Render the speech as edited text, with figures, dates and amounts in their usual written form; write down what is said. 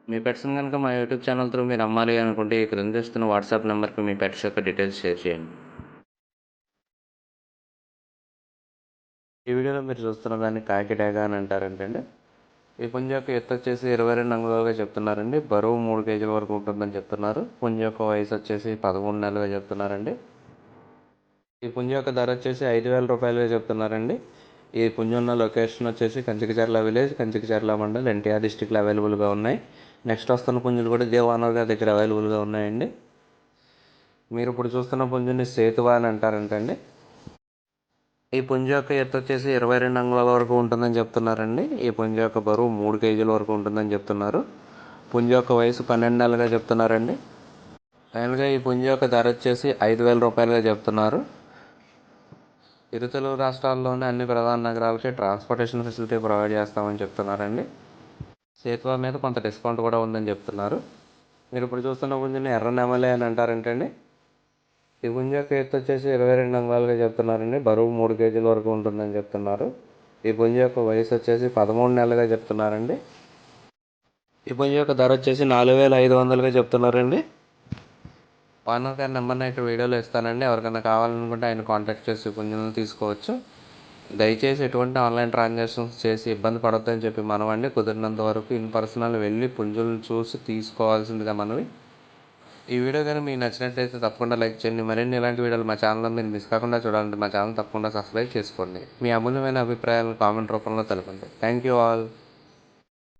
మీ పెట్స్‌ని గనుక మా YouTube channel through మీరు అమ్మాలి అనుకుంటే ఈ క్రింద ఇస్తున్న వాట్సాప్ నంబర్‌కి మీ పెట్స్ యొక్క డీటెయిల్స్ షేర్ చేయండి. ఈ వీడియోలో మీరు చూస్తున్న దాన్ని కాకి డాగా అని అంటారంటండి. ఈ పుంజ యొక్క ఎత్తు వచ్చేసి 22 అంగుళాలుగా చెప్తున్నారండి. బరువు 3 కేజీల వరకు ఉంటుందని చెప్తున్నారు. పుంజ యొక్క వయసు వచ్చేసి 13 నెలలుగా చెప్తున్నారండి. ఈ పుంజ యొక్క ధర వచ్చేసి 5,000 రూపాయలుగా చెప్తున్నారండి. ఈ పుంజ ఉన్న లొకేషన్ వచ్చేసి కంచికచర్ల విలేజ్, కంచికచర్ల మండల్, ఎన్టీఆర్ డిస్టిక్లో అవైలబుల్గా ఉన్నాయి. నెక్స్ట్ వస్తున్న పుంజులు కూడా ఇదే ఓనర్ గారి దగ్గర అవైలబుల్గా ఉన్నాయండి. మీరు ఇప్పుడు చూస్తున్న పుంజుని సేతువా అని అంటారంటండి. ఈ పుంజ యొక్క ఎత్తు వచ్చేసి 22 అంగుళాల వరకు ఉంటుందని చెప్తున్నారండి. ఈ పుంజ యొక్క బరువు 3 కేజీల వరకు ఉంటుందని చెప్తున్నారు. పుంజ యొక్క వయసు 12 నెలలుగా చెప్తున్నారండి. ఫైనల్గా ఈ పుంజ యొక్క ధర వచ్చేసి 5,000 రూపాయలుగా చెప్తున్నారు. ఇరు తెలుగు రాష్ట్రాల్లోని అన్ని ప్రధాన నగరాలకి ట్రాన్స్పోర్టేషన్ ఫెసిలిటీ ప్రొవైడ్ చేస్తామని చెప్తున్నారండి. సేతువా మీద కొంత డిస్కౌంట్ కూడా ఉందని చెప్తున్నారు. మీరు ఇప్పుడు చూస్తున్న పుంజుని ఎర్ర నెమలి అని అంటారంటండి. ఈ పుంజ యొక్క ఎత్తు వచ్చేసి 22 అంగుళాలుగా చెప్తున్నారండి. బరువు 3 కేజీల వరకు ఉంటుందని చెప్తున్నారు. ఈ పుంజ యొక్క వయసు వచ్చేసి 13 నెలలుగా చెప్తున్నారండి. ఈ పుంజ యొక్క ధర వచ్చేసి 4,500గా చెప్తున్నారండి. ఓనర్ గారి నెంబర్ని ఇక్కడ వీడియోలో ఇస్తానండి. ఎవరికైనా కావాలనుకుంటే ఆయన కాంటాక్ట్ చేసి పుంజులను తీసుకోవచ్చు. దయచేసి ఎటువంటి ఆన్లైన్ ట్రాన్సాక్షన్స్ చేసి ఇబ్బంది పడొద్దని చెప్పి మనవండి. కుదిరినంత వరకు ఇన్ పర్సనల్ వెళ్ళి పుంజులను చూసి తీసుకోవాల్సిందిగా మనవి. ఈ వీడియో కానీ మీకు నచ్చినట్లయితే తప్పకుండా లైక్ చేయండి. మరిన్ని ఇలాంటి వీడియోలు మా ఛానల్లో మీరు మిస్ కాకుండా చూడాలంటే మా ఛానల్ తప్పకుండా సబ్స్క్రైబ్ చేసుకోండి. మీ అమూల్యమైన అభిప్రాయాలను కామెంట్ రూపంలో తెలపండి. Thank you all.